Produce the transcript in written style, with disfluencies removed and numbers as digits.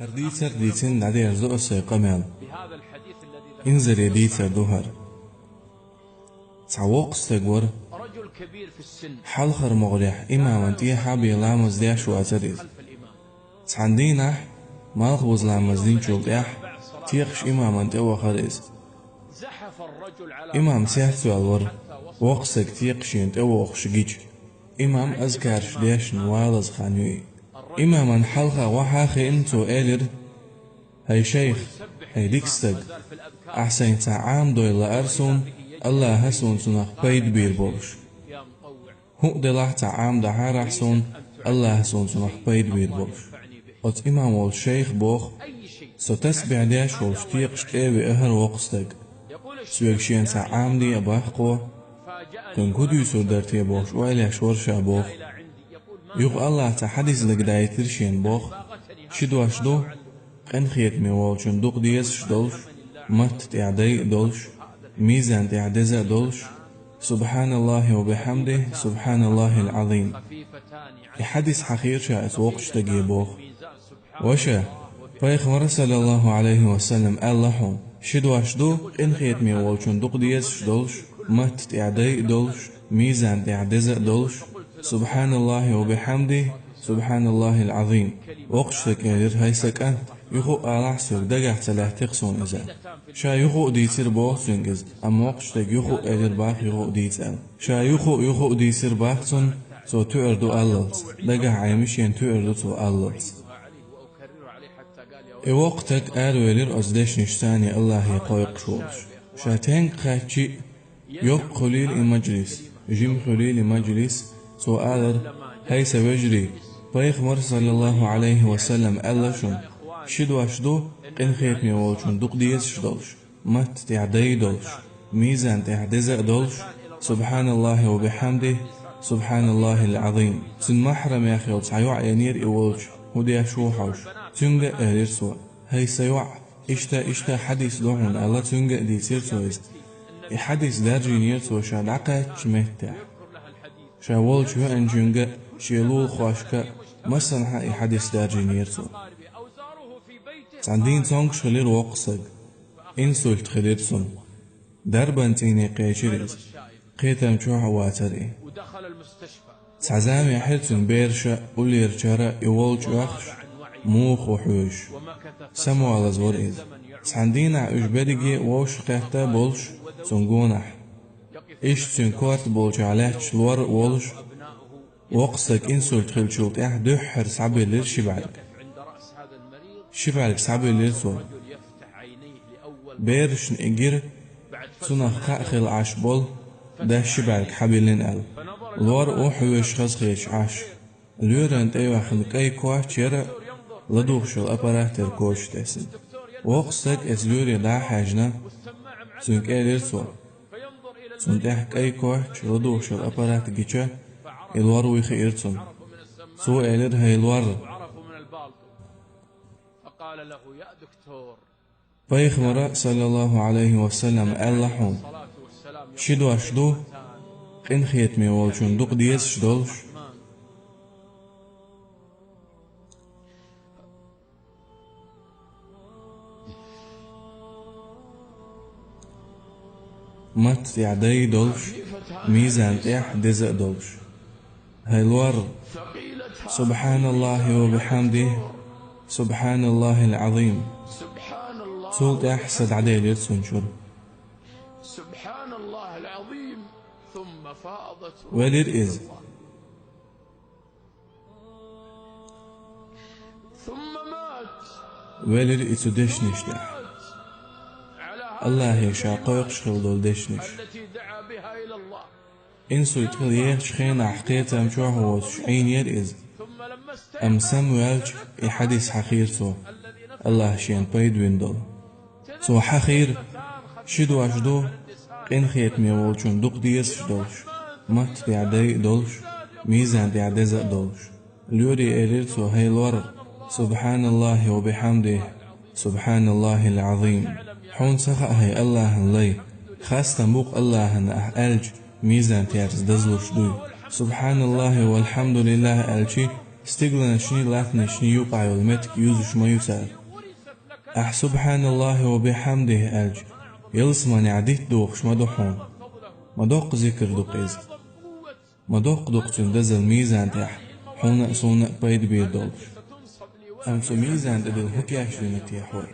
هرديتر ديتن نادي أرزو سيقمل إنزل يديتر دوهر تعوق استقور حلخر مغرح إمام أنتي حابي لامز ديش واتريز تعندينا مالخ وزلامز دين شولديح تيخش إمام أنتي وخريز إمام سيحتو الور وقسك تيقشين توخش جيج إمام أذكارش ديش نوالز خانيوي إمام حلخة وحاخي انتو إلر هاي شيخ هاي ديكستق أحسن تعام دويل أرسون الله هسون سنخ بيد بير بولش هو دلح تعام دحار أحسون الله هسون سنخ بيد بير بولش أت إمام والشيخ بوخ ستسبع ديش والشتيقش تيبي أهر وقستق سويكشين تعام دي أباحقوه تنكد يسو درتي بوخ وإلي شورشا بوخ يوغ الله تحديث لك دايترشين بوخ شدو أشدو قنخيت ميوالشن دوق ديس شدولش مت تعدي دولش ميزان تعدزة دولش سبحان الله وبحمده سبحان الله العظيم يحدث حقير شاء أتوقش تجيبوخ وشا فيخمر صلى الله عليه وسلم اللهم شدو أشدو قنخيت ميوالشن دوق ديس شدولش مت تعدي دولش ميزان تعدزة دولش سبحان الله وبحمده سبحان الله العظيم وقشتك يدير هايسك أنت يخو آلح سوك دقح تلاح تقصون إزان شا يخو ديتر بوخ سنجز أما وقشتك يخو إدر باخ يخو ديتر شا يخو ديتر باخ سن سو تؤردو أللت دقح عيمشين تؤردو تو أللت وقتك آل ويلر أزدش نشتاني الله يقويق شوش شا تنك خاتشي يوك خليل المجلس جيم خليل المجلس سو آلر هيس وجري بيخمر صلى الله عليه وسلم ألشن شدو أشدو قنخيت ميوالشن دوق ديس شدولش مت تعدي دولش ميزان تعدزة دولش سبحان الله وبحمده سبحان الله العظيم سن محرم يا خيل سعيوع ينير إولش ودي أشوحوش تنجا أهلير سوا هاي سيوع إشتا حديث لوحن الله تنجا ديسير سويز حديث دارجي نير سوا شادعقا شمهتاح شاولش هو أنجنجا شيلول خواشكا مثلا حديث دارجي نير سوا عندين تونغش خلير وقصق إنسولت خلير سن دربان تيني قيشريز قيتم شوح واتري تعزامي حلتن بيرشا ولير جرى يولج أخش موخ وحوش سمو على زوريز عندين عوش بدقي ووش قيحتا بولش سنقونح إيش سنكوارت بولش عليهش لور وولش وقصق إنسولت خلشولت دحر سعبي لير شبالك سعبي ليرسو بيرش نئجر سنخ خاخل عاش بول ده شبالك حبيلين ال لور اوحوش خزخيش عاش لورنت ايوه خلق اي كواش تيرا لدوخش الابارات تركوش تسن وقصك اس لوري دا حاجنا سنك اي ليرسو سنك احك اي كواش لدوخش الابارات جيشا الوار ويخي ارسن سو ايلر هاي الوار فيخمر صلى الله عليه وسلم اللحوم شدو أشدو قنخيت ميوالشون دوق ديس شدولش مت تعدي دولش ميزان تيح دزق دولش هاي الور سبحان الله وبحمده سبحان الله العظيم سولت أحسد عديل يتسنشر سبحان الله العظيم ثم فاضت ولير إز ثم مات ولير إتو دشنش دح الله يشاقوق شخل دول دشنش التي دعا بها إلى الله إنسو يتخل يخش خينا حقيقة مشوح وشعين ير إز أم سموالج يحدث حقيرتو الله شين بيد ويندل سو حخير شدو أشدو قنخيت ميوالشون دوق ديس شدولش مت تعدي دولش ميزان تعدزة دولش لوري إليرتو هاي الور سبحان الله وبحمده سبحان الله العظيم حون سخا هاي الله لي خاصة موق الله ألج ميزان تعدز دزلوش دوي سبحان الله والحمد لله ألشي استقلنا شني لاتنا شني يوقع والمتك يوزش ما يسال أح سبحان الله وبحمده ألج يلسمان عديت دوخش مدوحون مدوق ذكر دوقيز مدوق دوقتن دزل ميزان تح حونا سونا بيد بيدولش أمسو ميزان دل هكياش لنتيحوي